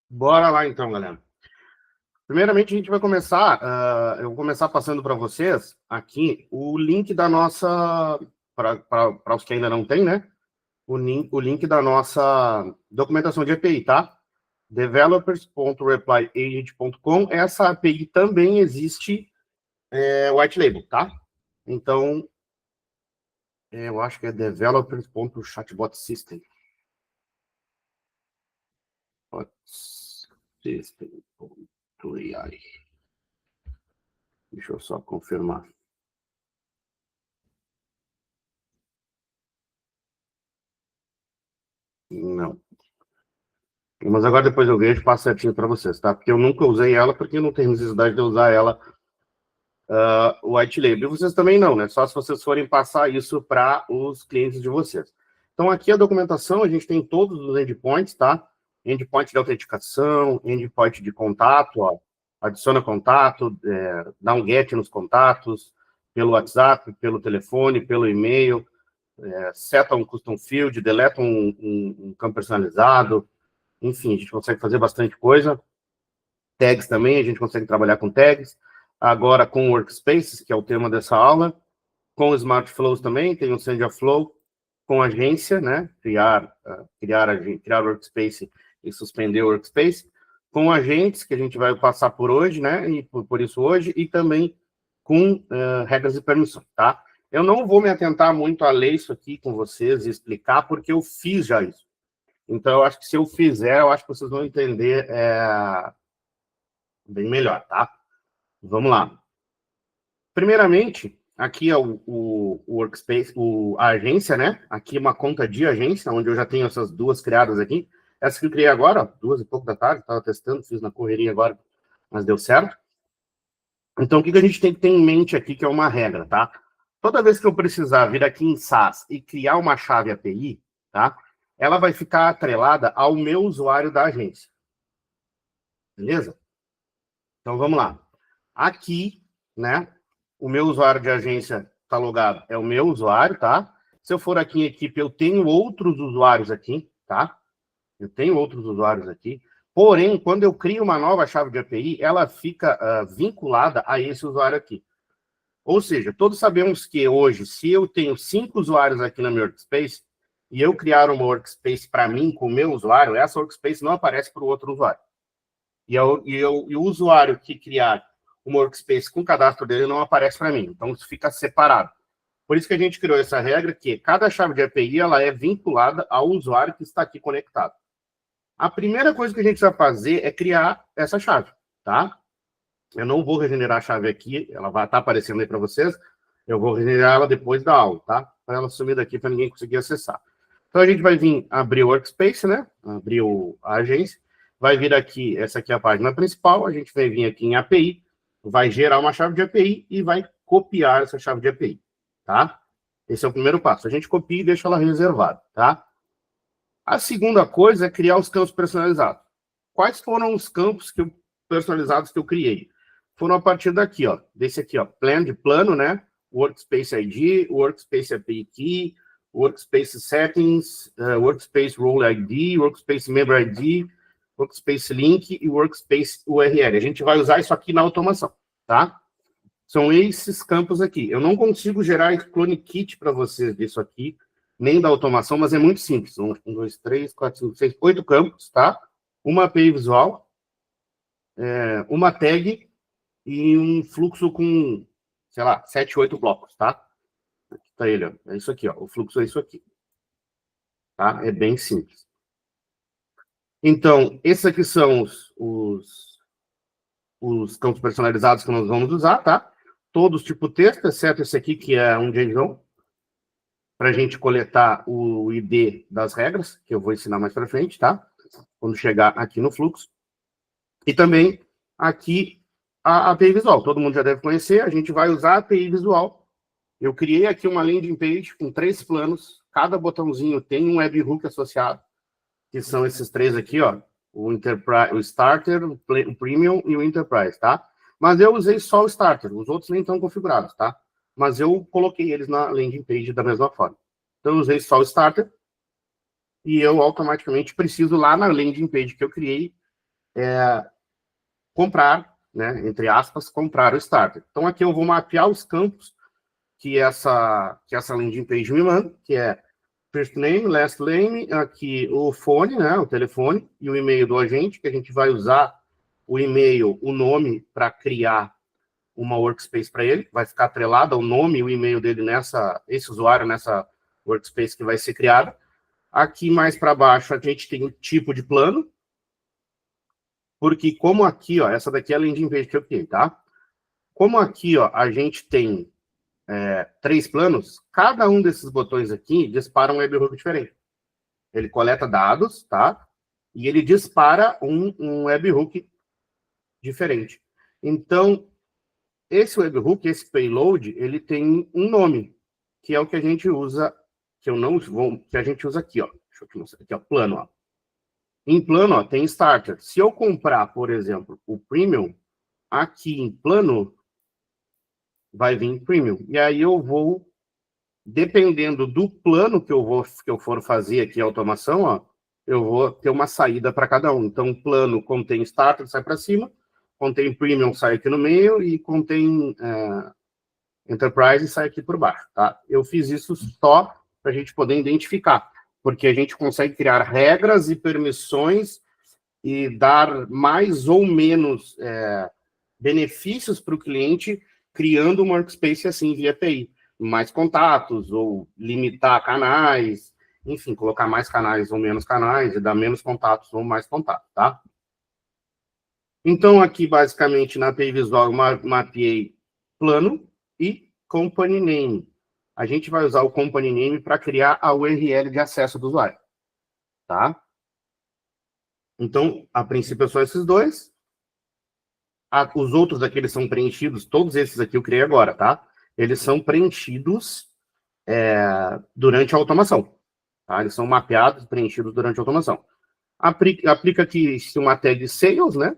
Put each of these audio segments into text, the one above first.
Bora lá então, galera. Primeiramente, a gente vai começar. Eu vou começar passando para vocês aqui o link da nossa. Para os que ainda não tem, né? O link da nossa documentação de API, tá? Developers.replyagent.com. Essa API também existe white label, tá? Então, eu acho que é developers.chatbotsystem. System.ai. Deixa eu só confirmar. Não. Mas agora depois eu vejo e passo certinho para vocês, tá? Porque eu nunca usei ela, porque não tem necessidade de usar ela, o white label. E vocês também não, né? Só se vocês forem passar isso para os clientes de vocês. Então, aqui a documentação, a gente tem todos os endpoints, tá? Endpoint de autenticação, endpoint de contato, ó. Adiciona contato, dá um get nos contatos, pelo WhatsApp, pelo telefone, pelo e-mail, seta um custom field, deleta um campo personalizado. Enfim, a gente consegue fazer bastante coisa. Tags também, a gente consegue trabalhar com tags. Agora, com Workspaces, que é o tema dessa aula. Com Smart Flows também, tem o Send a Flow. Com agência, né? Criar Workspace e suspender o Workspace. Com agentes, que a gente vai passar por hoje, né? E por isso hoje. E também com regras e permissões, tá? Eu não vou me atentar muito a ler isso aqui com vocês e explicar, porque eu fiz já isso. Então, eu acho que se eu fizer, eu acho que vocês vão entender bem melhor, tá? Vamos lá. Primeiramente, aqui é o Workspace, a agência, né? Aqui é uma conta de agência, onde eu já tenho essas duas criadas aqui. Essa que eu criei agora, ó, 2h pouco da tarde, estava testando, fiz na correria agora, mas deu certo. Então, o que a gente tem que ter em mente aqui, que é uma regra, tá? Toda vez que eu precisar vir aqui em SaaS e criar uma chave API, tá? Ela vai ficar atrelada ao meu usuário da agência. Beleza? Então, vamos lá. Aqui, né, o meu usuário de agência está logado, é o meu usuário, tá? Se eu for aqui em equipe, eu tenho outros usuários aqui, tá? Eu tenho outros usuários aqui. Porém, quando eu crio uma nova chave de API, ela fica vinculada a esse usuário aqui. Ou seja, todos sabemos que hoje, se eu tenho 5 usuários aqui na minha Workspace, e eu criar uma Workspace para mim, com o meu usuário, essa Workspace não aparece para o outro usuário. E o usuário que criar uma Workspace com o cadastro dele não aparece para mim. Então, isso fica separado. Por isso que a gente criou essa regra que cada chave de API ela é vinculada ao usuário que está aqui conectado. A primeira coisa que a gente vai fazer é criar essa chave, tá? Eu não vou regenerar a chave aqui, ela vai estar aparecendo aí para vocês. Eu vou regenerar ela depois da aula, tá? Para ela sumir daqui, para ninguém conseguir acessar. Então, a gente vai vir abrir o Workspace, né? Abrir a agência. Vai vir aqui, essa aqui é a página principal. A gente vai vir aqui em API, vai gerar uma chave de API e vai copiar essa chave de API, tá? Esse é o primeiro passo. A gente copia e deixa ela reservada, tá? A segunda coisa é criar os campos personalizados. Quais foram os campos personalizados que eu criei? Foram a partir daqui, ó, desse aqui, ó, plan de plano, né? Workspace ID, Workspace API Key, Workspace Settings, Workspace Role ID, Workspace Member ID, Workspace Link e Workspace URL. A gente vai usar isso aqui na automação, tá? São esses campos aqui. Eu não consigo gerar clone kit para vocês disso aqui, nem da automação, mas é muito simples. 1, 2, 3, 4, 5, 6, 8 campos, tá? Uma API visual, uma tag e um fluxo com, sei lá, 7, 8 blocos, tá? Aqui tá ele, ó. É isso aqui, ó. O fluxo é isso aqui. Tá? É bem simples. Então, esses aqui são os campos personalizados que nós vamos usar, tá? Todos tipo texto, exceto esse aqui, que é um JSON, para a gente coletar o ID das regras, que eu vou ensinar mais para frente, tá? Quando chegar aqui no fluxo. E também aqui a API visual. Todo mundo já deve conhecer, a gente vai usar a API visual. Eu criei aqui uma landing page com 3 planos, cada botãozinho tem um webhook associado, que são esses 3 aqui, ó, o Starter, o Premium e o Enterprise, tá? Mas eu usei só o Starter, os outros nem estão configurados, tá? Mas eu coloquei eles na landing page da mesma forma. Então, eu usei só o Starter e eu automaticamente preciso lá na landing page que eu criei comprar, né, entre aspas, comprar o starter. Então, aqui eu vou mapear os campos que essa landing page me manda, que é first name, last name, aqui o fone, né, o telefone, e o e-mail do agente, que a gente vai usar o e-mail, o nome, para criar uma workspace para ele, vai ficar atrelado ao nome e o e-mail dele esse usuário nessa workspace que vai ser criada. Aqui mais para baixo a gente tem o tipo de plano, porque como aqui, ó, essa daqui é a landing page que eu criei, tá? Como aqui, ó, a gente tem 3 planos, cada um desses botões aqui dispara um webhook diferente. Ele coleta dados, tá? E ele dispara um webhook diferente. Então, esse webhook, esse payload, ele tem um nome, que é o que a gente usa, que a gente usa aqui, ó. Deixa eu te mostrar aqui, ó, plano, ó. Em plano, ó, tem starter. Se eu comprar, por exemplo, o premium, aqui em plano, vai vir premium. E aí eu vou, dependendo do plano que eu for fazer aqui a automação, ó, eu vou ter uma saída para cada um. Então, plano contém starter, sai para cima, contém premium, sai aqui no meio, e contém enterprise, sai aqui por baixo, tá? Eu fiz isso só para a gente poder identificar, porque a gente consegue criar regras e permissões e dar mais ou menos benefícios para o cliente criando um workspace assim via API. Mais contatos, ou limitar canais, enfim, colocar mais canais ou menos canais, e dar menos contatos ou mais contatos, tá? Então, aqui, basicamente, na API Visual, eu mapeei plano e company name. A gente vai usar o company name para criar a URL de acesso do usuário, tá? Então, a princípio, são esses dois. Os outros aqui, eles são preenchidos, todos esses aqui eu criei agora, tá? Eles são preenchidos durante a automação, tá? Eles são mapeados, preenchidos durante a automação. Aplica aqui uma tag sales, né?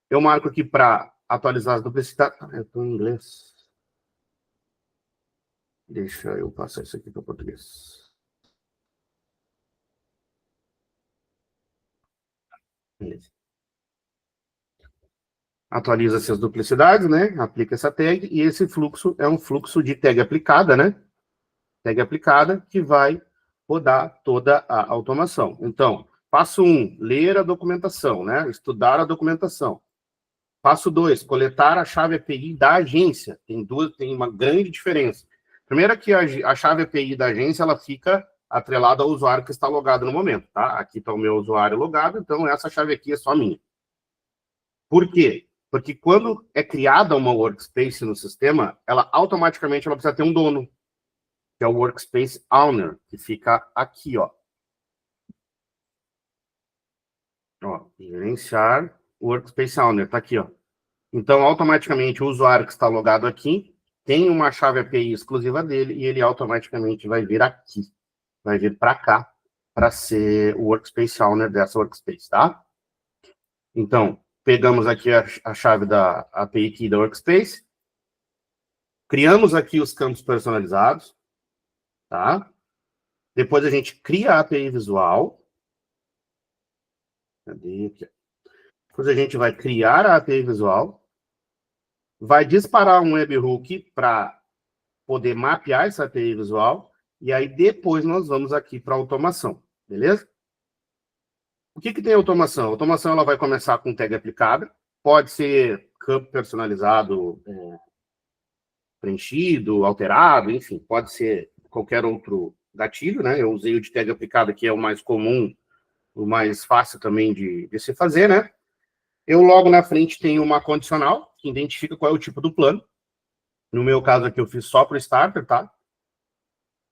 Eu marco aqui para atualizar as duplicidades. Eu estou em inglês. Deixa eu passar isso aqui para português. Beleza. Atualiza-se as duplicidades, né? Aplica essa tag, e esse fluxo é um fluxo de tag aplicada, né? Tag aplicada que vai rodar toda a automação. Então, passo 1, ler a documentação, né? Estudar a documentação. Passo 2, coletar a chave API da agência. Tem uma grande diferença. Primeiro que a chave API da agência, ela fica atrelada ao usuário que está logado no momento, tá? Aqui está o meu usuário logado, então essa chave aqui é só minha. Por quê? Porque quando é criada uma workspace no sistema, ela automaticamente precisa ter um dono, que é o Workspace Owner, que fica aqui, ó. Ó, gerenciar Workspace Owner, tá aqui, ó. Então, automaticamente, o usuário que está logado aqui tem uma chave API exclusiva dele e ele automaticamente vai vir aqui, vai vir para cá, para ser o Workspace Owner dessa Workspace, tá? Então, pegamos aqui a chave da API Key da Workspace, criamos aqui os campos personalizados, tá? Depois a gente cria a API visual. Cadê aqui? Depois a gente vai criar a API visual, vai disparar um webhook para poder mapear essa API visual, e aí depois nós vamos aqui para automação, beleza? O que tem automação? A automação ela vai começar com tag aplicada, pode ser campo personalizado, preenchido, alterado, enfim, pode ser qualquer outro gatilho, né? Eu usei o de tag aplicada, que é o mais comum, o mais fácil também de se fazer, né? Eu logo na frente tenho uma condicional, que identifica qual é o tipo do plano. No meu caso aqui eu fiz só para o Starter, tá?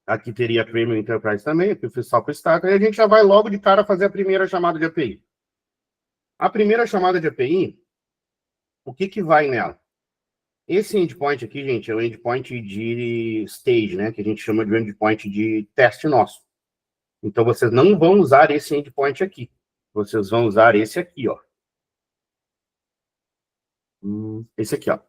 Aqui teria Premium Enterprise também, aqui eu fiz só para o Starter, e a gente já vai logo de cara fazer a primeira chamada de API. A primeira chamada de API, o que vai nela? Esse endpoint aqui, gente, é o endpoint de stage, né? Que a gente chama de endpoint de teste nosso. Então, vocês não vão usar esse endpoint aqui. Vocês vão usar esse aqui, ó. Esse aqui, ó.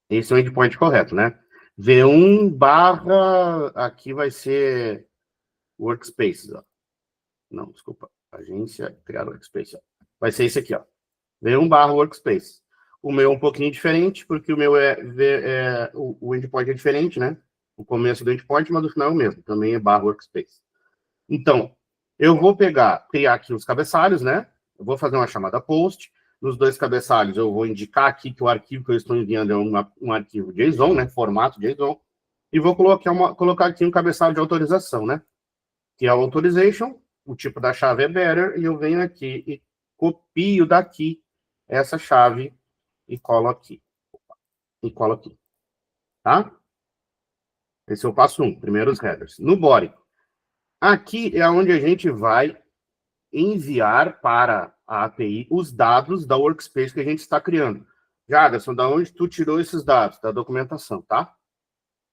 Esse é o endpoint correto, né? V1 barra... Aqui vai ser workspaces, ó. Não, desculpa. Agência, criar workspace, ó. vai ser esse aqui, ó. V1/workspace. O meu é um pouquinho diferente, porque o meu o endpoint é diferente, né? O começo do endpoint, mas o final é o mesmo. Também é /workspace. Então, eu vou criar aqui os cabeçalhos, né? Eu vou fazer uma chamada post. Nos 2 cabeçalhos, eu vou indicar aqui que o arquivo que eu estou enviando é um arquivo JSON, né? Formato JSON. E vou colocar aqui um cabeçalho de autorização, né? Que é o authorization, o tipo da chave é better, e eu venho aqui e copio daqui essa chave e colo aqui. Tá? Esse é o passo 1, primeiro os headers. No body, aqui é onde a gente vai enviar para a API os dados da workspace que a gente está criando. Jaderson, da onde tu tirou esses dados? Da documentação, tá?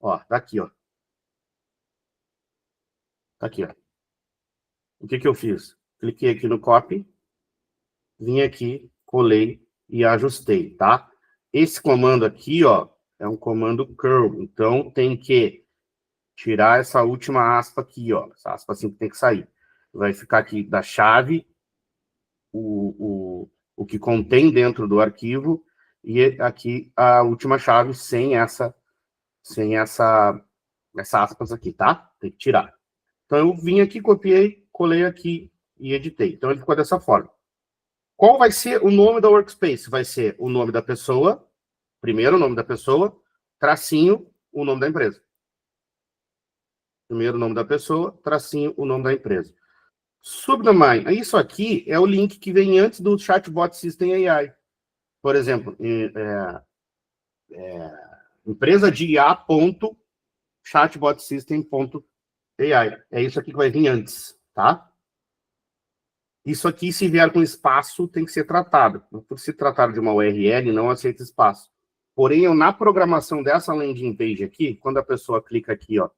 Ó, tá aqui, ó. Tá aqui, ó. O que eu fiz? Cliquei aqui no copy, vim aqui, colei e ajustei, tá? Esse comando aqui, ó, é um comando curl, então tem que tirar essa última aspa aqui, ó. Essa aspa assim que tem que sair. Vai ficar aqui da chave, o que contém dentro do arquivo, e aqui a última chave sem essa aspas aqui, tá? Tem que tirar. Então eu vim aqui, copiei, colei aqui e editei. Então ele ficou dessa forma. Qual vai ser o nome da workspace? Vai ser o nome da pessoa, primeiro o nome da pessoa, tracinho, o nome da empresa. Primeiro o nome da pessoa, tracinho, o nome da empresa. Subdomain. Isso aqui é o link que vem antes do Chatbot System AI. Por exemplo, empresa de IA.chatbotsystem.ai. É isso aqui que vai vir antes, tá? Isso aqui, se vier com espaço, tem que ser tratado. Por se tratar de uma URL, não aceita espaço. Porém, eu, na programação dessa landing page aqui, quando a pessoa clica aqui, ó,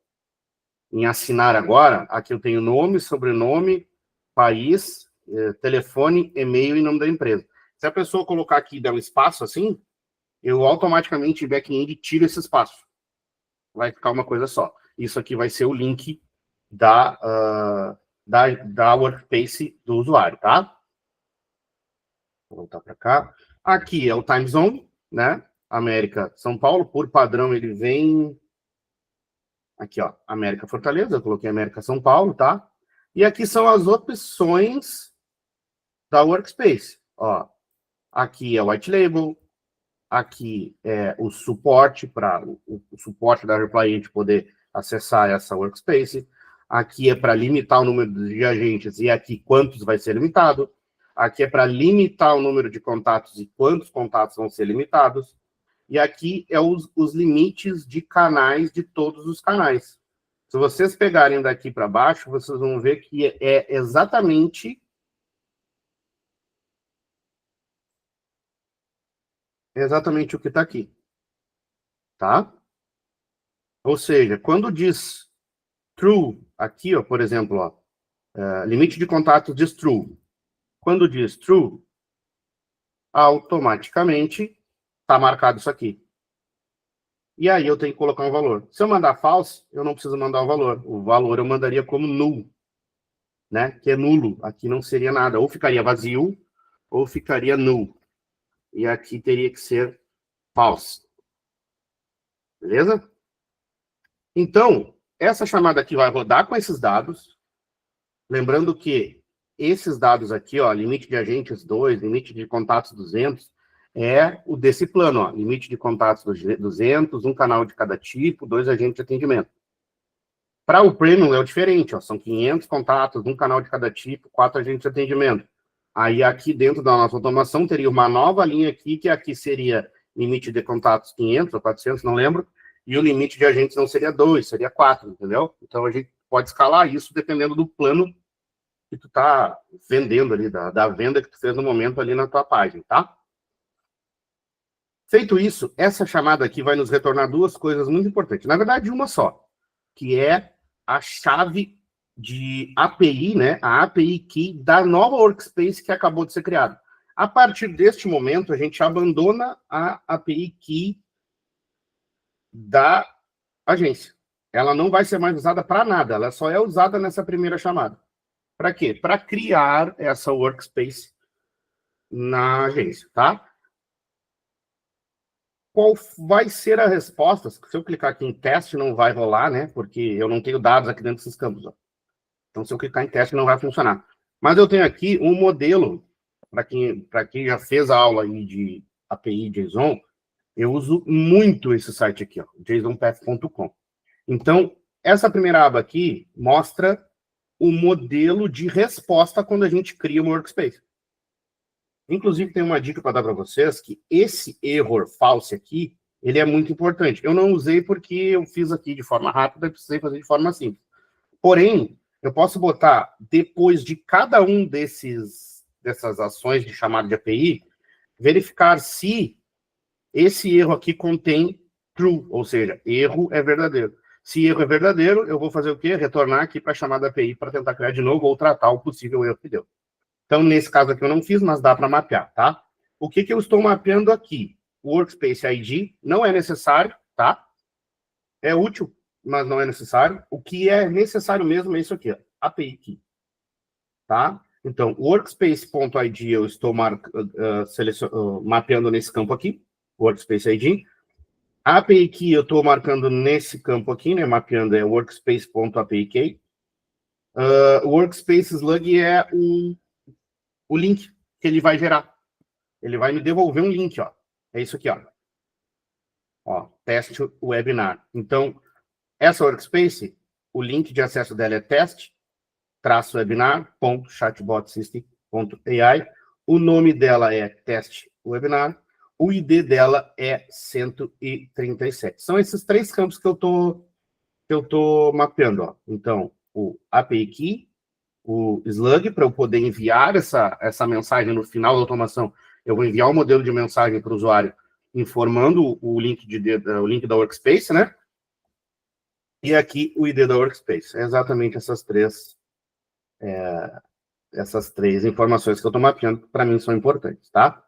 em assinar agora, aqui eu tenho nome, sobrenome, país, telefone, e-mail e nome da empresa. Se a pessoa colocar aqui e der um espaço assim, eu automaticamente, em back-end, tiro esse espaço. Vai ficar uma coisa só. Isso aqui vai ser o link da workspace do usuário, tá? Vou voltar para cá. Aqui é o time zone, né? América, São Paulo. Por padrão, ele vem... Aqui, ó, América Fortaleza. Eu coloquei América São Paulo, tá? E aqui são as opções da workspace. Ó, aqui é o white label. Aqui é o suporte, para o suporte da Reply Agent poder acessar essa workspace. Aqui é para limitar o número de agentes e aqui quantos vai ser limitado. Aqui é para limitar o número de contatos e quantos contatos vão ser limitados. E aqui é os limites de canais de todos os canais. Se vocês pegarem daqui para baixo, vocês vão ver que é exatamente o que está aqui. Tá? Ou seja, quando diz true, aqui, ó, por exemplo, ó, limite de contatos diz true. Quando diz true, automaticamente está marcado isso aqui. E aí eu tenho que colocar um valor. Se eu mandar false, eu não preciso mandar o valor. O valor eu mandaria como null, né? Que é nulo. Aqui não seria nada. Ou ficaria vazio, ou ficaria null. E aqui teria que ser false. Beleza? Então, essa chamada aqui vai rodar com esses dados. Lembrando que esses dados aqui, ó, limite de agentes 2, limite de contatos 200, é o desse plano, ó, limite de contatos 200, um canal de cada tipo, 2 agentes de atendimento. Para o Premium é o diferente, ó, são 500 contatos, um canal de cada tipo, 4 agentes de atendimento. Aí aqui dentro da nossa automação teria uma nova linha aqui, que aqui seria limite de contatos 500 ou 400, não lembro, e o limite de agentes não seria 2, seria 4, entendeu? Então a gente pode escalar isso dependendo do plano que tu tá vendendo ali, da venda que tu fez no momento ali na tua página, tá? Feito isso, essa chamada aqui vai nos retornar 2 coisas muito importantes. Na verdade, uma só, que é a chave de API, né? A API Key da nova workspace que acabou de ser criada. A partir deste momento, a gente abandona a API Key da agência. Ela não vai ser mais usada para nada, ela só é usada nessa primeira chamada. Para quê? Para criar essa workspace na agência, tá? Qual vai ser a resposta? Se eu clicar aqui em teste, não vai rolar, né? Porque eu não tenho dados aqui dentro desses campos. Ó. Então, se eu clicar em teste, não vai funcionar. Mas eu tenho aqui um modelo, para quem já fez a aula aí de API JSON, eu uso muito esse site aqui, ó, jasonpath.com. Então, essa primeira aba aqui mostra o modelo de resposta quando a gente cria uma workspace. Inclusive, tem uma dica para dar para vocês, que esse error false aqui, ele é muito importante. Eu não usei porque eu fiz aqui de forma rápida, precisei fazer de forma simples. Porém, eu posso botar, depois de cada um dessas ações de chamada de API, verificar se esse erro aqui contém true, ou seja, erro é verdadeiro. Se erro é verdadeiro, eu vou fazer o quê? Retornar aqui para a chamada API para tentar criar de novo ou tratar o possível erro que deu. Então, nesse caso aqui eu não fiz, mas dá para mapear, tá? O que eu estou mapeando aqui? O Workspace ID não é necessário, tá? É útil, mas não é necessário. O que é necessário mesmo é isso aqui, ó, API Key, tá? Então, Workspace.id eu estou mapeando nesse campo aqui, Workspace ID. A API Key eu estou marcando nesse campo aqui, né? Mapeando é Workspace.API Key. Workspace Slug é o link que ele vai gerar. Ele vai me devolver um link, ó. É isso aqui, ó. Ó, teste webinar. Então, essa workspace, o link de acesso dela é teste-webinar.chatbotsystem.ai. O nome dela é teste webinar. O ID dela é 137. São esses três campos que eu tô mapeando, ó. Então, o API Key, o Slug, para eu poder enviar essa mensagem no final da automação, eu vou enviar um modelo de mensagem para o usuário informando o link da Workspace, né? E aqui o ID da Workspace. É exatamente essas três informações que eu estou mapeando, que para mim são importantes, tá?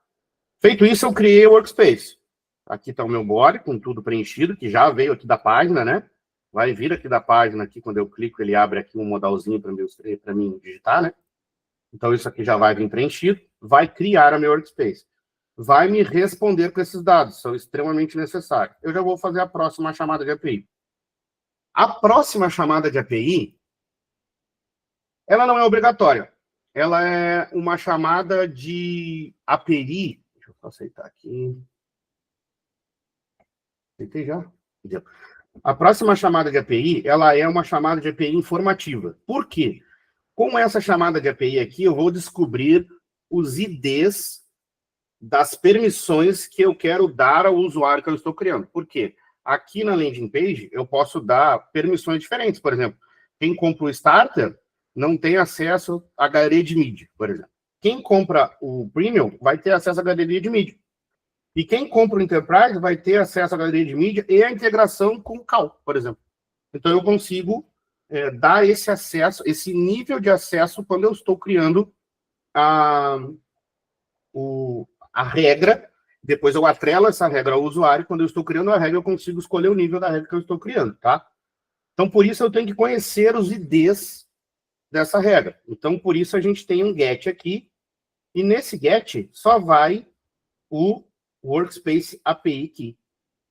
Feito isso, eu criei o Workspace. Aqui está o meu body, com tudo preenchido, que já veio aqui da página, né? Vai vir aqui da página, aqui, quando eu clico, ele abre aqui um modalzinho para mim digitar, né? Então, isso aqui já vai vir preenchido, vai criar a meu Workspace. Vai me responder com esses dados, são extremamente necessários. Eu já vou fazer a próxima chamada de API. A próxima chamada de API, ela não é obrigatória. Ela é uma chamada de API. Deixa eu só aceitar aqui. Aceitei já? Deu. A próxima chamada de API, ela é uma chamada de API informativa. Por quê? Com essa chamada de API aqui, eu vou descobrir os IDs das permissões que eu quero dar ao usuário que eu estou criando. Por quê? Aqui na landing page, eu posso dar permissões diferentes. Por exemplo, quem compra o Starter não tem acesso à galeria de mídia, por exemplo. Quem compra o Premium vai ter acesso à galeria de mídia. E quem compra o Enterprise vai ter acesso à galeria de mídia e a integração com o Cal, por exemplo. Então, eu consigo dar esse acesso, esse nível de acesso quando eu estou criando a regra, depois eu atrelo essa regra ao usuário, quando eu estou criando a regra, eu consigo escolher o nível da regra que eu estou criando, tá? Então, por isso, eu tenho que conhecer os IDs dessa regra. Então, por isso, a gente tem um get aqui, e nesse get só vai o Workspace API Key,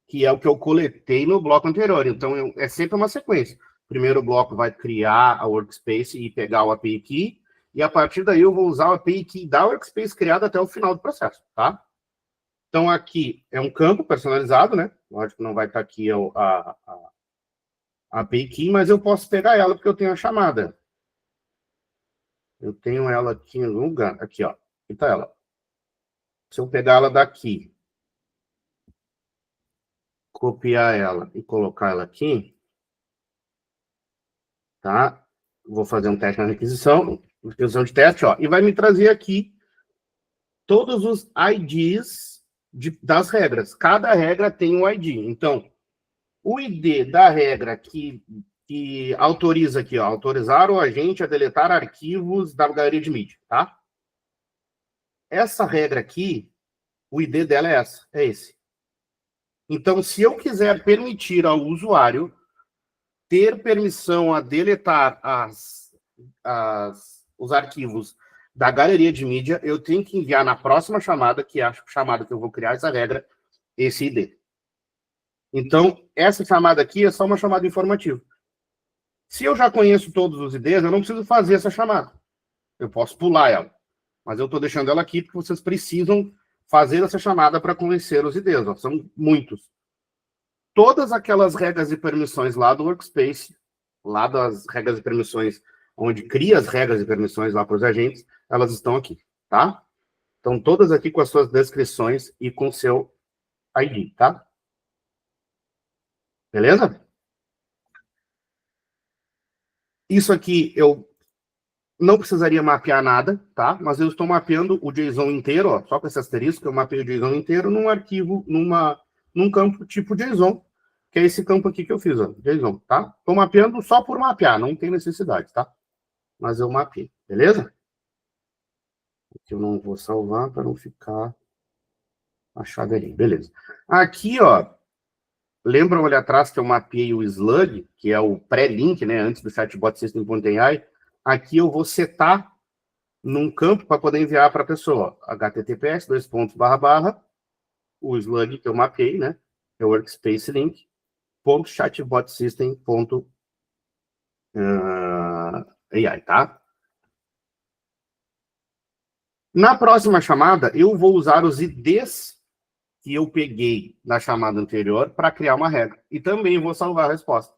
que é o que eu coletei no bloco anterior. Então, é sempre uma sequência. Primeiro o bloco vai criar a Workspace e pegar o API Key, e a partir daí eu vou usar o API Key da Workspace criada até o final do processo, tá? Então, aqui é um campo personalizado, né? Lógico que não vai estar aqui a API Key, mas eu posso pegar ela porque eu tenho a chamada. Eu tenho ela aqui no lugar. Aqui, ó. Aqui está ela. Se eu pegar ela daqui, copiar ela e colocar ela aqui, tá? Vou fazer um teste na requisição de teste, ó, e vai me trazer aqui todos os IDs das regras. Cada regra tem um ID. Então, o ID da regra que autoriza aqui, ó, autorizar o agente a deletar arquivos da galeria de mídia, tá? Essa regra aqui, o ID dela é esse. Então, se eu quiser permitir ao usuário ter permissão a deletar os arquivos da galeria de mídia, eu tenho que enviar na próxima chamada, que é a chamada que eu vou criar essa regra, esse ID. Então, essa chamada aqui é só uma chamada informativa. Se eu já conheço todos os IDs, eu não preciso fazer essa chamada. Eu posso pular ela. Mas eu estou deixando ela aqui porque vocês precisam fazer essa chamada para conhecer os IDs. Ó. São muitos. Todas aquelas regras e permissões lá do Workspace, lá das regras e permissões, onde cria as regras e permissões lá para os agentes, elas estão aqui, tá? Estão todas aqui com as suas descrições e com seu ID, tá? Beleza? Isso aqui eu não precisaria mapear nada, tá? Mas eu estou mapeando o JSON inteiro, ó, só com esse asterisco, eu mapeio o JSON inteiro num arquivo, num campo tipo JSON, que é esse campo aqui que eu fiz, ó, JSON, tá? Estou mapeando só por mapear, não tem necessidade, tá? Mas eu mapeei, beleza? Aqui eu não vou salvar para não ficar achado ali, beleza. Aqui, ó, lembram ali atrás que eu mapeei o slug, que é o pré-link, né, antes do chatbot system.ai? Aqui eu vou setar num campo para poder enviar para a pessoa. https, o slug que eu mapeei, né? É o workspace link, .chatbotsystem.ai, tá? Na próxima chamada, eu vou usar os IDs que eu peguei na chamada anterior para criar uma regra. E também vou salvar a resposta.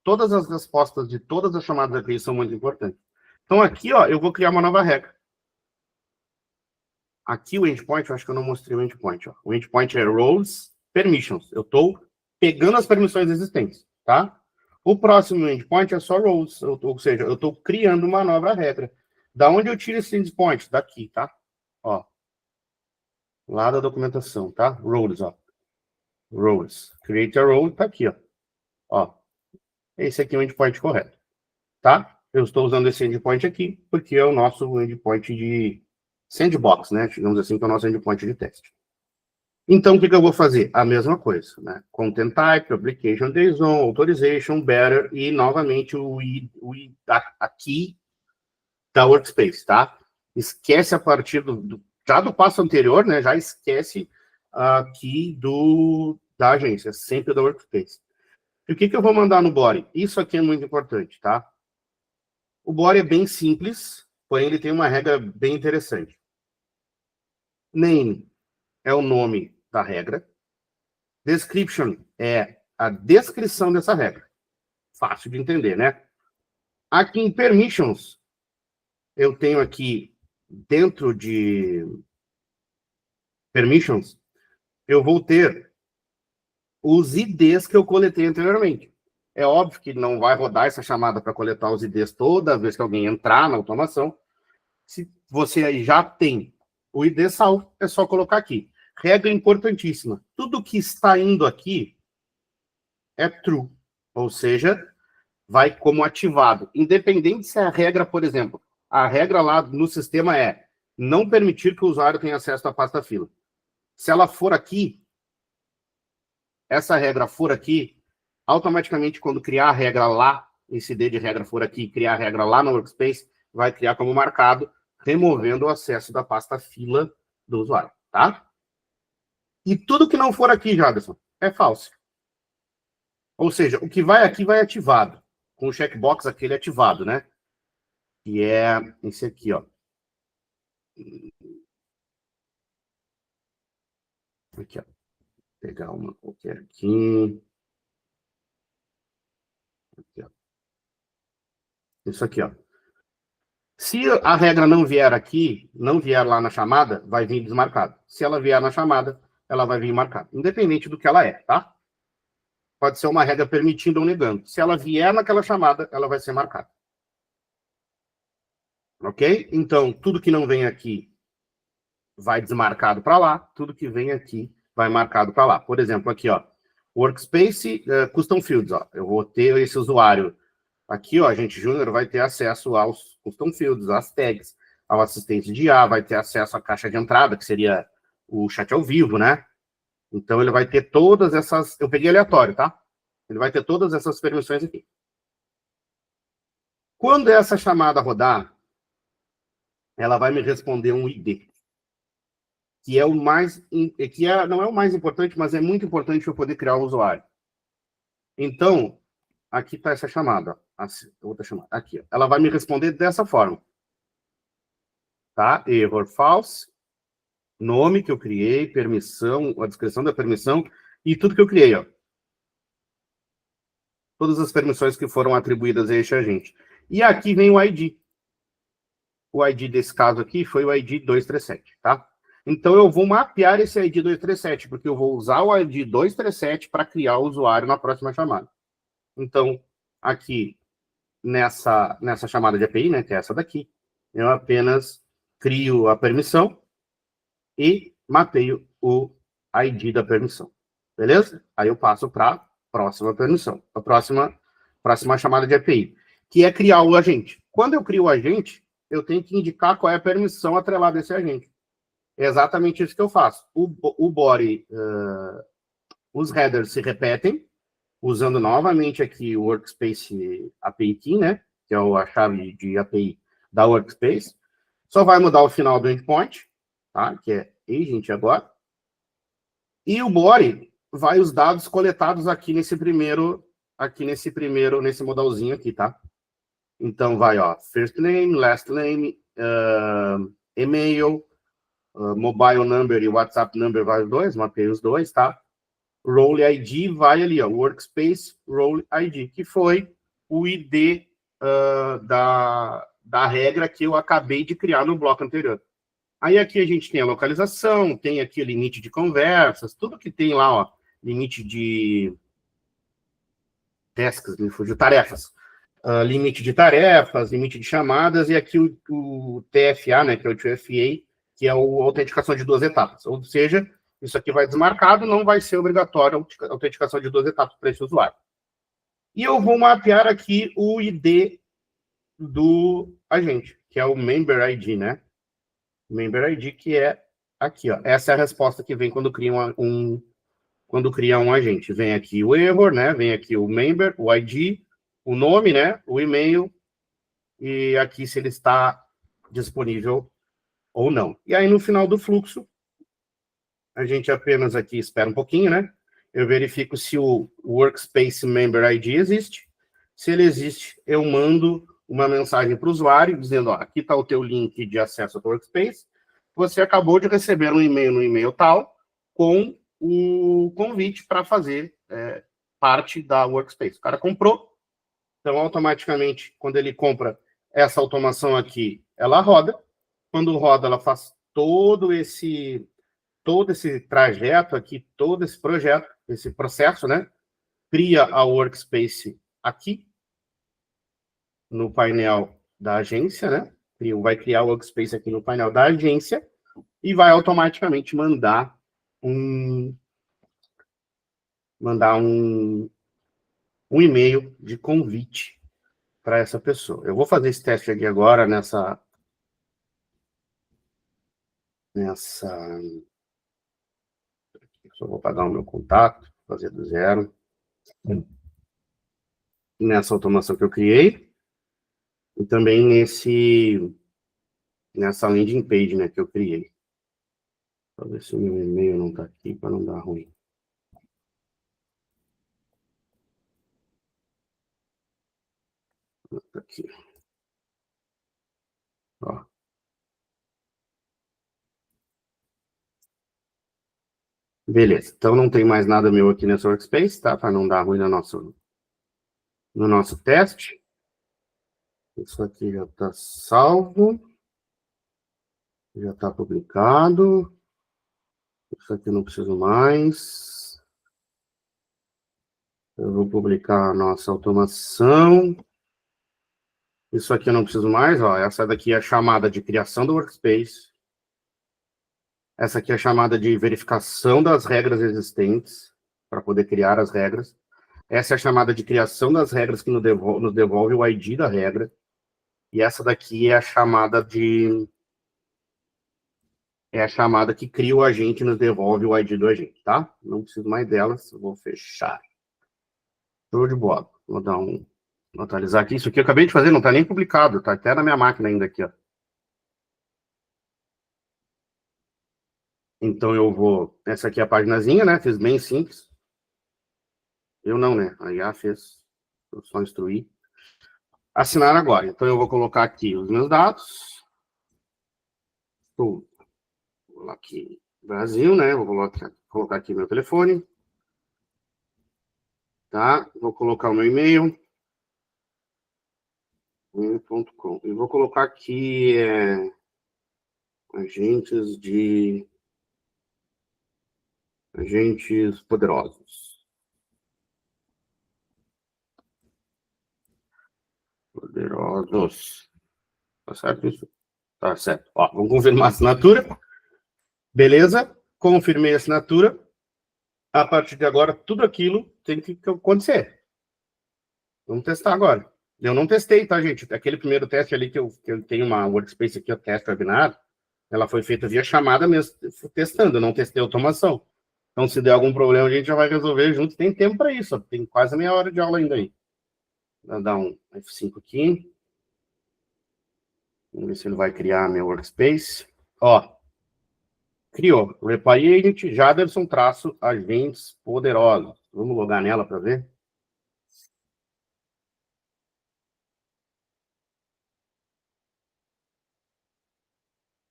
Todas as respostas de todas as chamadas aqui são muito importantes. Então, aqui, ó, eu vou criar uma nova regra. Aqui o endpoint, eu acho que eu não mostrei o endpoint. Ó. O endpoint é roles permissions. Eu estou pegando as permissões existentes, tá? O próximo endpoint é só roles, ou seja, eu estou criando uma nova regra. Da onde eu tiro esse endpoint? Daqui, tá? Ó. Lá da documentação, tá? Roles, ó. Roles. Create a role, tá aqui, ó. Ó. Esse aqui é o endpoint correto, tá? Eu estou usando esse endpoint aqui, porque é o nosso endpoint de sandbox, né? Digamos assim, que é o nosso endpoint de teste. Então, o que eu vou fazer? A mesma coisa, né? Content type, application JSON, authorization, better, e novamente a key da workspace, tá? Esquece a partir já do passo anterior, né? Já esquece a key da agência, sempre da workspace. E o que eu vou mandar no body? Isso aqui é muito importante, tá? O body é bem simples, porém ele tem uma regra bem interessante. Name é o nome da regra. Description é a descrição dessa regra. Fácil de entender, né? Aqui em Permissions, eu tenho aqui, dentro de Permissions, eu vou ter os IDs que eu coletei anteriormente. É óbvio que não vai rodar essa chamada para coletar os IDs toda vez que alguém entrar na automação. Se você aí já tem o ID salvo, é só colocar aqui. Regra importantíssima. Tudo que está indo aqui é true. Ou seja, vai como ativado. Independente se a regra, por exemplo, a regra lá no sistema é não permitir que o usuário tenha acesso à pasta fila. Se ela for aqui, essa regra for aqui, automaticamente quando criar a regra lá, esse ID de regra for aqui, criar a regra lá no Workspace, vai criar como marcado, removendo o acesso da pasta fila do usuário, tá? E tudo que não for aqui, Jaderson, é falso. Ou seja, o que vai aqui vai ativado, com o checkbox aquele ativado, né? Que é esse aqui, ó. Aqui, ó. Vou pegar uma qualquer aqui. Aqui, ó. Isso aqui, ó. Se a regra não vier aqui, não vier lá na chamada, vai vir desmarcado. Se ela vier na chamada, ela vai vir marcada. Independente do que ela é, tá? Pode ser uma regra permitindo ou negando. Se ela vier naquela chamada, ela vai ser marcada. Ok? Então, tudo que não vem aqui vai desmarcado para lá. Tudo que vem aqui vai marcado para lá. Por exemplo, aqui, ó. Workspace Custom Fields, ó. Eu vou ter esse usuário aqui, ó, agente júnior vai ter acesso aos custom fields, às tags, ao assistente de IA, vai ter acesso à caixa de entrada, que seria o chat ao vivo, né? Então, ele vai ter todas essas... Eu peguei aleatório, tá? Ele vai ter todas essas permissões aqui. Quando essa chamada rodar, ela vai me responder um ID, que é o mais, não é o mais importante, mas é muito importante para eu poder criar um usuário. Então, aqui está essa chamada, outra chamada, aqui. Ela vai me responder dessa forma, tá? Error false, nome que eu criei, permissão, a descrição da permissão e tudo que eu criei, ó. Todas as permissões que foram atribuídas a este agente. E aqui vem o ID. O ID desse caso aqui foi o ID 237, tá? Então, eu vou mapear esse ID 237, porque eu vou usar o ID 237 para criar o usuário na próxima chamada. Então, aqui, nessa chamada de API, né, que é essa daqui, eu apenas crio a permissão e mapeio o ID da permissão. Beleza? Aí eu passo para a próxima permissão, a próxima chamada de API, que é criar o agente. Quando eu crio o agente, eu tenho que indicar qual é a permissão atrelada a esse agente. É exatamente isso que eu faço. O body, os headers se repetem, usando novamente aqui o Workspace API Key, né? Que é a chave de API da Workspace. Só vai mudar o final do endpoint, tá? Que é agent agora. E o body vai os dados coletados aqui nesse modalzinho aqui, tá? Então vai, ó, first name, last name, e-mail, mobile number e WhatsApp number vai os dois, mapeei os dois, tá? Role ID vai ali, ó, Workspace Role ID, que foi o ID da regra que eu acabei de criar no bloco anterior. Aí aqui a gente tem a localização, tem aqui o limite de conversas, tudo que tem lá, ó, limite de tasks, me fugiu, tarefas. Limite de tarefas, limite de chamadas, e aqui o TFA, né, que é o 2FA, que é a autenticação de 2 etapas. Ou seja, isso aqui vai desmarcado, não vai ser obrigatório a autenticação de 2 etapas para esse usuário. E eu vou mapear aqui o ID do agente, que é o Member ID, né? Member ID, que é aqui, ó. Essa é a resposta que vem quando cria quando cria um agente. Vem aqui o error, né? Vem aqui o member, o ID, o nome, né? O e-mail, e aqui se ele está disponível ou não. E aí, no final do fluxo, a gente apenas aqui espera um pouquinho, né? Eu verifico se o Workspace Member ID existe. Se ele existe, eu mando uma mensagem para o usuário, dizendo, ó, aqui está o teu link de acesso ao teu Workspace. Você acabou de receber um e-mail no e-mail tal, com o convite para fazer parte da Workspace. O cara comprou, então automaticamente, quando ele compra, essa automação aqui, ela roda. Quando roda, ela faz todo esse trajeto aqui, todo esse projeto, esse processo, né? Cria a Workspace aqui, no painel da agência, né? Vai criar o Workspace aqui no painel da agência e vai automaticamente mandar um e-mail de convite para essa pessoa. Eu vou fazer esse teste aqui agora só vou pagar o meu contato, fazer do zero. Nessa automação que eu criei. E também nessa landing page, né, que eu criei. Para ver se o meu e-mail não está aqui, para não dar ruim. Tá aqui. Ó. Beleza. Então não tem mais nada meu aqui nessa Workspace, tá? Para não dar ruim no nosso teste. Isso aqui já está salvo. Já está publicado. Isso aqui eu não preciso mais. Eu vou publicar a nossa automação. Isso aqui eu não preciso mais, ó. Essa daqui é a chamada de criação do Workspace. Essa aqui é a chamada de verificação das regras existentes, para poder criar as regras. Essa é a chamada de criação das regras que nos devolve o ID da regra. E essa daqui é a chamada que cria o agente e nos devolve o ID do agente, tá? Não preciso mais delas, vou fechar. Show de bola. Vou atualizar aqui. Isso aqui eu acabei de fazer, não está nem publicado, tá até na minha máquina ainda aqui, ó. Então eu vou... Essa aqui é a paginazinha, né? Fiz bem simples. Eu não, né? A IA fez. Eu só instruí. Assinar agora. Então eu vou colocar aqui os meus dados. Vou colocar aqui Brasil, né? Vou colocar aqui meu telefone. Tá? Vou colocar o meu e-mail. .com. E vou colocar aqui agentes poderosos. Poderosos. Tá certo isso? Tá certo. Ó, vamos confirmar a assinatura. Beleza? Confirmei a assinatura. A partir de agora, tudo aquilo tem que acontecer. Vamos testar agora. Eu não testei, tá, gente? Aquele primeiro teste ali que eu tenho uma workspace aqui, o teste webinar, ela foi feita via chamada mesmo, testando, eu não testei automação. Então, se der algum problema, a gente já vai resolver junto. Tem tempo para isso, tem quase meia hora de aula ainda aí. Vou dar um F5 aqui. Vamos ver se ele vai criar meu workspace. Ó, criou. Reply Agent, Jaderson, agentes poderosos. Vamos logar nela para ver?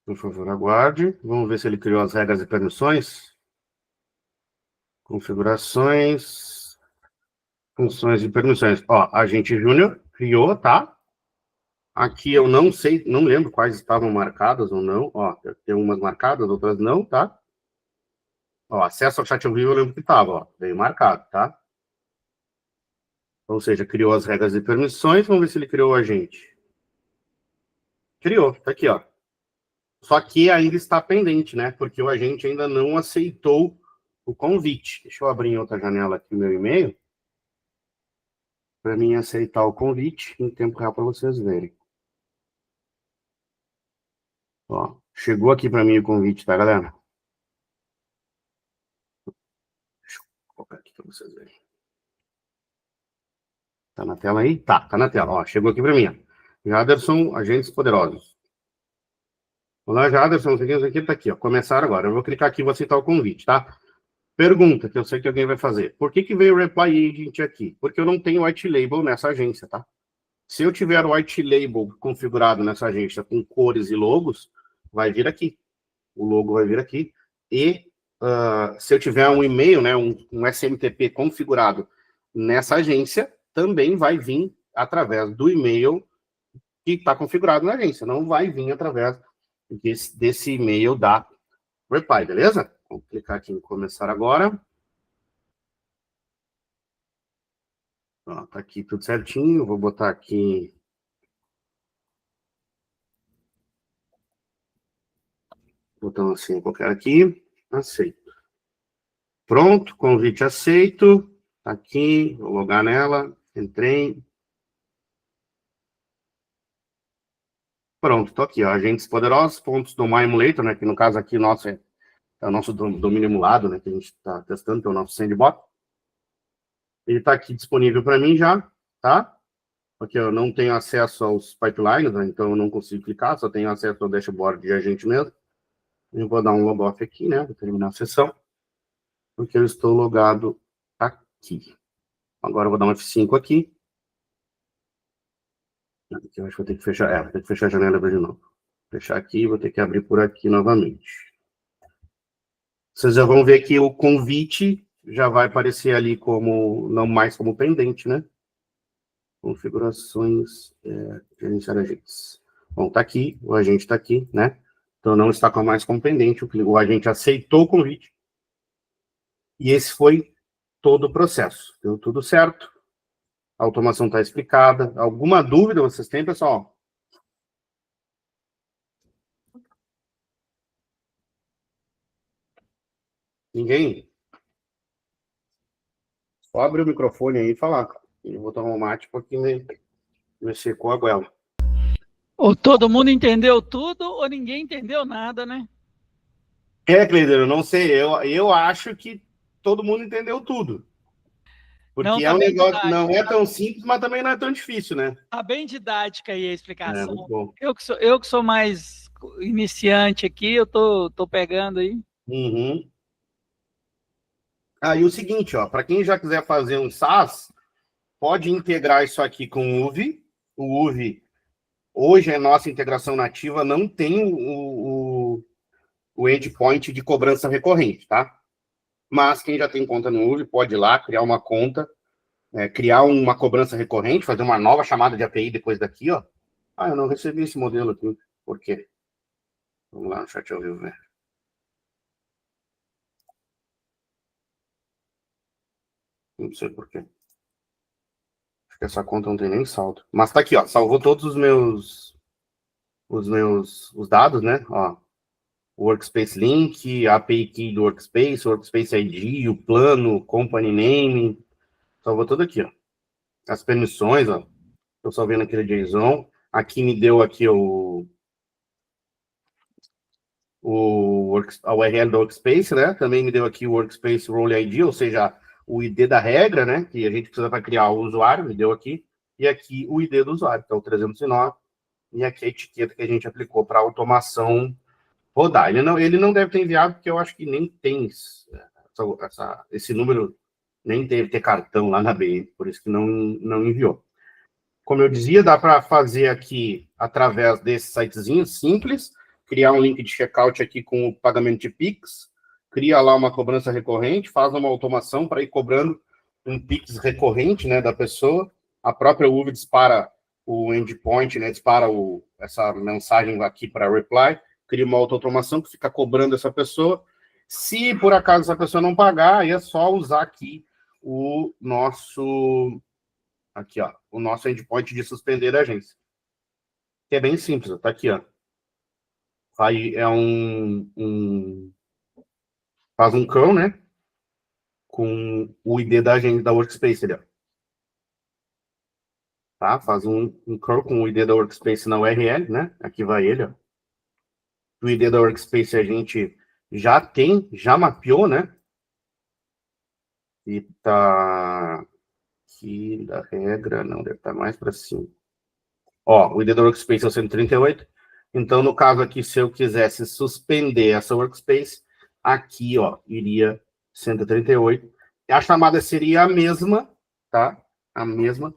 Por favor, aguarde. Vamos ver se ele criou as regras e permissões. Configurações. Funções e permissões. Ó, agente júnior criou, tá? Aqui eu não sei, não lembro quais estavam marcadas ou não. Ó, tem umas marcadas, outras não, tá? Ó, acesso ao chat ao vivo eu lembro que estava, ó, veio marcado, tá? Ou seja, criou as regras e permissões. Vamos ver se ele criou o agente. Criou, tá aqui, ó. Só que ainda está pendente, né? Porque o agente ainda não aceitou o convite. Deixa eu abrir em outra janela aqui o meu e-mail para mim aceitar o convite em tempo real para vocês verem. Ó, chegou aqui para mim o convite, tá, galera? Deixa eu colocar aqui para vocês verem. Tá na tela aí? Tá na tela. Ó, chegou aqui para mim. Jaderson, agentes poderosos. Olá, Jaderson, isso aqui tá aqui, ó. Começar agora. Eu vou clicar aqui e vou aceitar o convite, tá? Pergunta que eu sei que alguém vai fazer. Por que veio o Reply Agent aqui? Porque eu não tenho white label nessa agência, tá? Se eu tiver o white label configurado nessa agência com cores e logos, vai vir aqui. O logo vai vir aqui. E se eu tiver um e-mail, né, um SMTP configurado nessa agência, também vai vir através do e-mail que está configurado na agência. Não vai vir através desse e-mail da Reply, beleza? Vamos clicar aqui em começar agora. Ó, tá aqui tudo certinho. Vou botar aqui... Botão assim qualquer aqui. Aceito. Pronto, convite aceito. Tá aqui, vou logar nela. Entrei. Pronto, tô aqui, ó. Agentes poderosos, pontos do My Emulator, né? Que no caso aqui nosso é o nosso domínio emulado, né? Que a gente está testando, que é o nosso sandbox. Ele está aqui disponível para mim já, tá? Porque eu não tenho acesso aos pipelines, né? Então eu não consigo clicar, só tenho acesso ao dashboard de agente mesmo. Eu vou dar um logoff aqui, né? Vou terminar a sessão. Porque eu estou logado aqui. Agora eu vou dar um F5 aqui. Aqui eu acho que vou ter que fechar. Vou ter que fechar a janela de novo. Fechar aqui, vou ter que abrir por aqui novamente. Vocês já vão ver que o convite já vai aparecer ali como, não mais como pendente, né? Configurações, gerenciar agentes. Bom, tá aqui, o agente está aqui, né? Então não está mais como pendente, o agente aceitou o convite. E esse foi todo o processo. Deu tudo certo. A automação está explicada. Alguma dúvida vocês têm, pessoal? Ninguém? Só abrir o microfone aí e falar. Eu vou tomar um mate porque me secou a goela. Ou todo mundo entendeu tudo, ou ninguém entendeu nada, né? Cleider, eu não sei. Eu acho que todo mundo entendeu tudo. Porque não, é um negócio que não é tão simples, mas também não é tão difícil, né? Tá bem didática aí a explicação. Muito bom. Eu que sou mais iniciante aqui, eu tô pegando aí. Uhum. Aí o seguinte, ó, para quem já quiser fazer um SaaS, pode integrar isso aqui com o UV. O UV, hoje é nossa integração nativa, não tem o endpoint de cobrança recorrente, tá? Mas quem já tem conta no UV pode ir lá, criar uma conta, criar uma cobrança recorrente, fazer uma nova chamada de API depois daqui, ó. Ah, eu não recebi esse modelo aqui. Por quê? Vamos lá no chat ao vivo, né? Não sei por quê. Acho que essa conta não tem nem saldo. Mas tá aqui, ó. Salvou todos os dados, né? Ó, o Workspace Link, a API Key do Workspace, o Workspace ID, o plano, Company Name. Salvou tudo aqui, ó. As permissões, ó. Estou só vendo aquele JSON. Aqui me deu aqui a URL do Workspace, né? Também me deu aqui o Workspace Role ID, ou seja, o ID da regra, né? Que a gente precisa para criar o usuário, me deu aqui. E aqui o ID do usuário, que é o 309. E aqui a etiqueta que a gente aplicou para automação rodar. Ele não deve ter enviado, porque eu acho que nem tem esse número, nem deve ter cartão lá na BN, por isso que não enviou. Como eu dizia, dá para fazer aqui, através desse sitezinho simples, criar um link de checkout aqui com o pagamento de Pix, cria lá uma cobrança recorrente, faz uma automação para ir cobrando um Pix recorrente, né, da pessoa. A própria UV dispara o endpoint, né, dispara essa mensagem aqui para reply, cria uma automação que fica cobrando essa pessoa. Se por acaso essa pessoa não pagar, aí é só usar aqui o nosso endpoint de suspender a agência. Que é bem simples, tá aqui, ó. Aí faz um curl, né? Com o ID da agência da Workspace ali, ó. Tá? Faz um curl com o ID da Workspace na URL, né? Aqui vai ele, ó. O ID da Workspace a gente já mapeou, né? E tá aqui da regra, não, deve estar mais para cima. Ó, o ID da Workspace é o 138. Então, no caso aqui, se eu quisesse suspender essa Workspace, aqui, ó, iria 138. A chamada seria a mesma, tá? A mesma.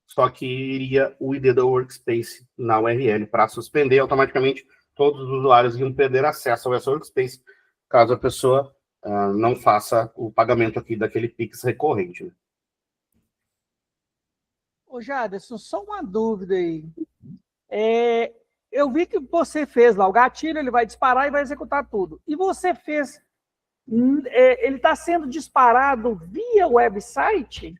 Só que iria o ID da Workspace na URL para suspender automaticamente. Todos os usuários iam perder acesso a essa Workspace, caso a pessoa não faça o pagamento aqui daquele Pix recorrente. Né? Ô, Jaderson, só uma dúvida aí. Eu vi que você fez lá o gatilho, ele vai disparar e vai executar tudo. E você fez... ele está sendo disparado via website?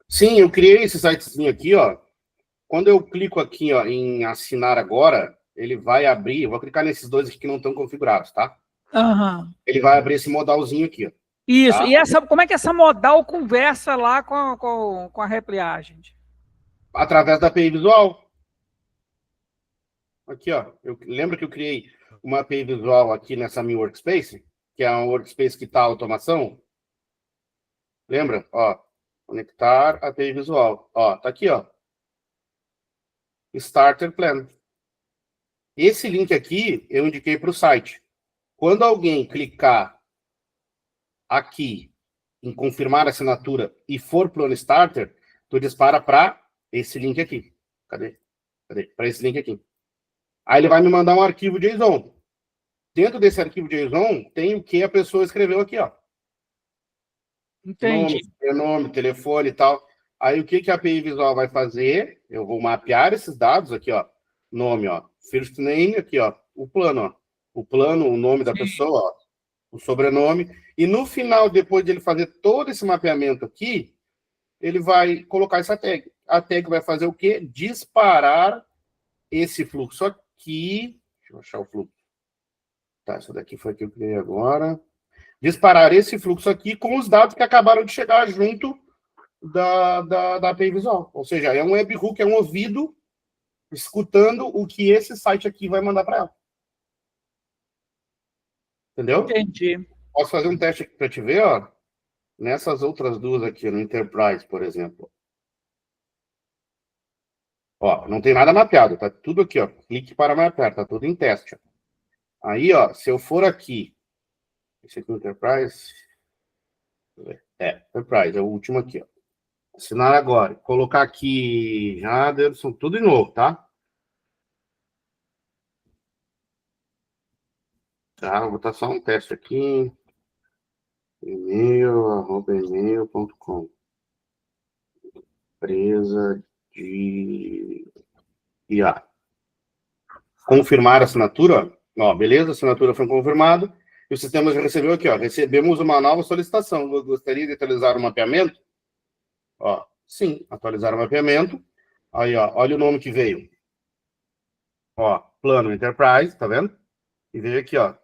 Sim, eu criei esse sitezinho aqui, ó. Quando eu clico aqui, ó, em assinar agora, ele vai abrir, eu vou clicar nesses dois aqui que não estão configurados, tá? Uhum. Ele vai abrir esse modalzinho aqui, ó. Isso, tá? e como é que essa modal conversa lá com a Reply Agent? Através da API visual. Aqui, ó. Lembra que eu criei uma API visual aqui nessa minha workspace? Que é uma workspace que está automação? Lembra? Ó, conectar API visual. Ó, tá aqui, ó. Starter Plan. Esse link aqui eu indiquei para o site. Quando alguém clicar aqui em confirmar a assinatura e for para o Starter, tu dispara para esse link aqui. Cadê? Para esse link aqui. Aí ele vai me mandar um arquivo JSON. Dentro desse arquivo JSON tem o que a pessoa escreveu aqui, ó. Entendi. Nome, telefone e tal. Aí o que a API visual vai fazer? Eu vou mapear esses dados aqui, ó. Nome, ó. First name, aqui, ó. O plano, ó. O plano, o nome da pessoa, ó. O sobrenome. E no final, depois de ele fazer todo esse mapeamento aqui, ele vai colocar essa tag. A tag vai fazer o quê? Disparar esse fluxo aqui. Deixa eu achar o fluxo. Tá, essa daqui foi a que eu criei agora. Disparar esse fluxo aqui com os dados que acabaram de chegar junto da API visual. Ou seja, é um webhook, é um ouvido escutando o que esse site aqui vai mandar para ela. Entendeu? Entendi. Posso fazer um teste aqui para te ver, ó. Nessas outras duas aqui, no Enterprise, por exemplo. Ó, não tem nada mapeado, tá tudo aqui, ó. Clique para mapear, tá tudo em teste. Ó. Aí, ó, se eu for aqui, esse aqui é o Enterprise. Enterprise, é o último aqui, ó. Assinar agora. Colocar aqui, Jaderson, tudo de novo, tá? Tá, vou botar só um teste aqui. e-mail.com. Empresa de IA. Confirmar a assinatura, ó, beleza, a assinatura foi confirmada, e o sistema já recebeu aqui, ó, recebemos uma nova solicitação, gostaria de atualizar o mapeamento? Ó, sim, atualizar o mapeamento, aí, ó, olha o nome que veio, ó, plano Enterprise, tá vendo? E veio aqui, ó,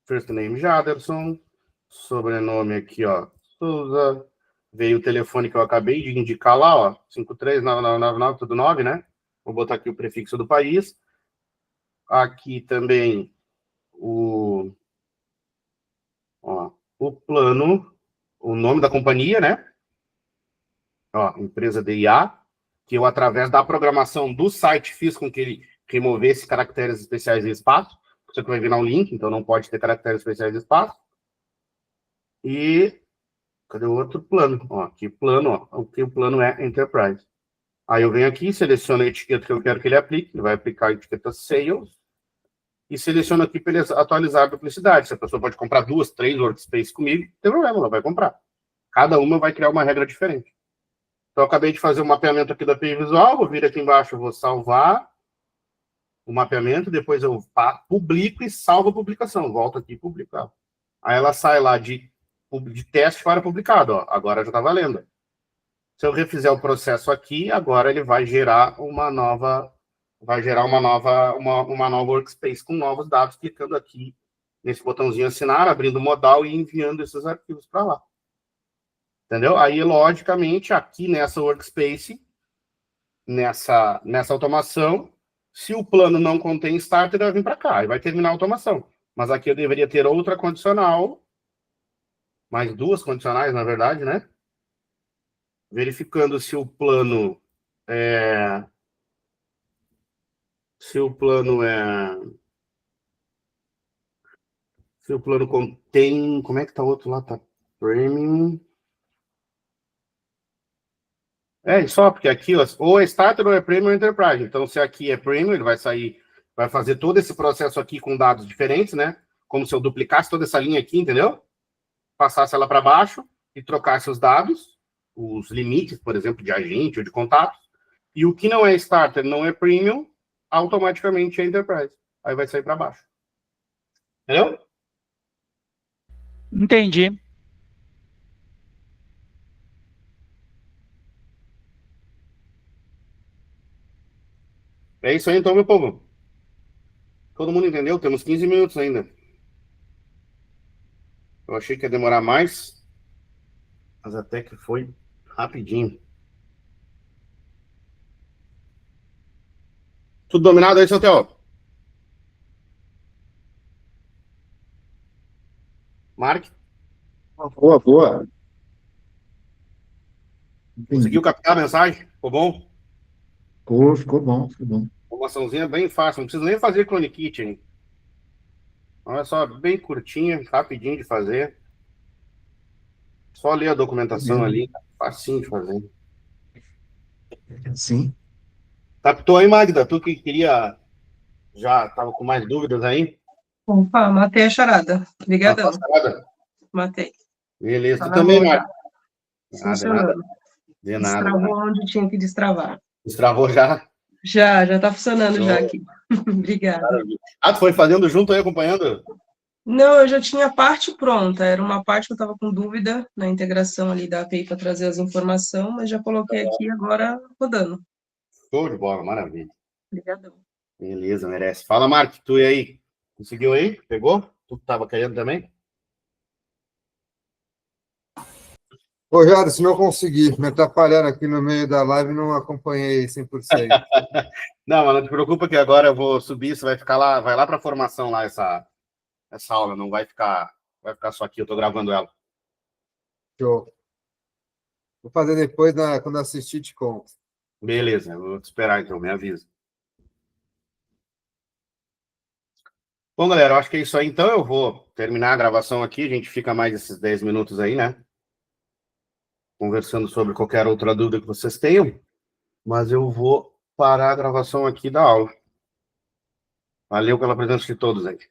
first name Jaderson, sobrenome aqui, ó, Souza, veio o telefone que eu acabei de indicar lá, ó, 539999, tudo 9, né? Vou botar aqui o prefixo do país, aqui também o plano, o nome da companhia, né? Ó, empresa de IA, que eu, através da programação do site, fiz com que ele removesse caracteres especiais de espaço. Você vai virar um link, então não pode ter caracteres especiais de espaço. E cadê o outro plano? Ó, aqui plano, ó, o plano é Enterprise. Aí eu venho aqui, seleciono a etiqueta que eu quero que ele aplique, ele vai aplicar a etiqueta Sales, e seleciono aqui para ele atualizar a duplicidade. Se a pessoa pode comprar 2, 3 workspaces comigo, não tem problema, ela vai comprar. Cada uma vai criar uma regra diferente. Então, eu acabei de fazer o mapeamento aqui da API visual, vou vir aqui embaixo, vou salvar o mapeamento, depois eu publico e salvo a publicação. Volto aqui e publico ela. Aí ela sai lá de teste para publicado, ó. Agora já está valendo. Se eu refizer o processo aqui, agora ele vai gerar uma nova workspace com novos dados, clicando aqui nesse botãozinho assinar, abrindo o modal e enviando esses arquivos para lá. Entendeu? Aí, logicamente, aqui nessa workspace, nessa automação, se o plano não contém starter, vai vir para cá e vai terminar a automação. Mas aqui eu deveria ter outra condicional, mais 2 condicionais, na verdade, né? Verificando se o plano contém, como é que tá o outro lá? Tá premium. Só porque aqui, ó, ou é starter ou é premium enterprise. Então, se aqui é premium, ele vai sair, vai fazer todo esse processo aqui com dados diferentes, né? Como se eu duplicasse toda essa linha aqui, entendeu? Passasse ela para baixo e trocasse os dados, os limites, por exemplo, de agente ou de contatos. E o que não é starter, não é premium, automaticamente é enterprise. Aí vai sair para baixo. Entendeu? Entendi. É isso aí, então, meu povo. Todo mundo entendeu? Temos 15 minutos ainda. Eu achei que ia demorar mais, mas até que foi rapidinho. Tudo dominado aí, seu Theo? Mark? Boa, boa. Conseguiu Entendi. captar a mensagem? Ficou bom? Pô, ficou bom, ficou bom. Formaçãozinha bem fácil, não precisa nem fazer Clone Kitchen. Olha só, bem curtinha, rapidinho de fazer. Só ler a documentação Mesmo. ali, facinho de fazer. Sim. Captou aí, Magda? Tu que queria, já estava com mais dúvidas aí? Opa, matei a charada. Obrigadão. Passada? Matei. Beleza, Tá tu na também, mão já. Magda. Funcionando. De nada. Destravou onde tinha que destravar. Destravou já? Já tá funcionando já Show. aqui. Obrigada. Ah, tu foi fazendo junto aí, acompanhando? Não, eu já tinha a parte pronta. Era uma parte que eu estava com dúvida na integração ali da API para trazer as informações, mas já coloquei aqui agora rodando. Show de bola, maravilha. Obrigadão. Beleza, merece. Fala, Mark, tu e aí? Conseguiu aí? Pegou? Tu tava querendo também? Ô, Jado, se não conseguir me atrapalhando aqui no meio da live, não acompanhei 100%. Não, mas não te preocupa que agora eu vou subir, você vai ficar lá, vai lá para a formação lá essa aula, não vai ficar só aqui, eu tô gravando ela. Show. Vou fazer depois, quando assistir, te conto. Beleza, eu vou te esperar então, me avisa. Bom, galera, eu acho que é isso aí. Então eu vou terminar a gravação aqui. A gente fica mais esses 10 minutos aí, né? Conversando sobre qualquer outra dúvida que vocês tenham. Mas eu vou parar a gravação aqui da aula. Valeu pela presença de todos, gente.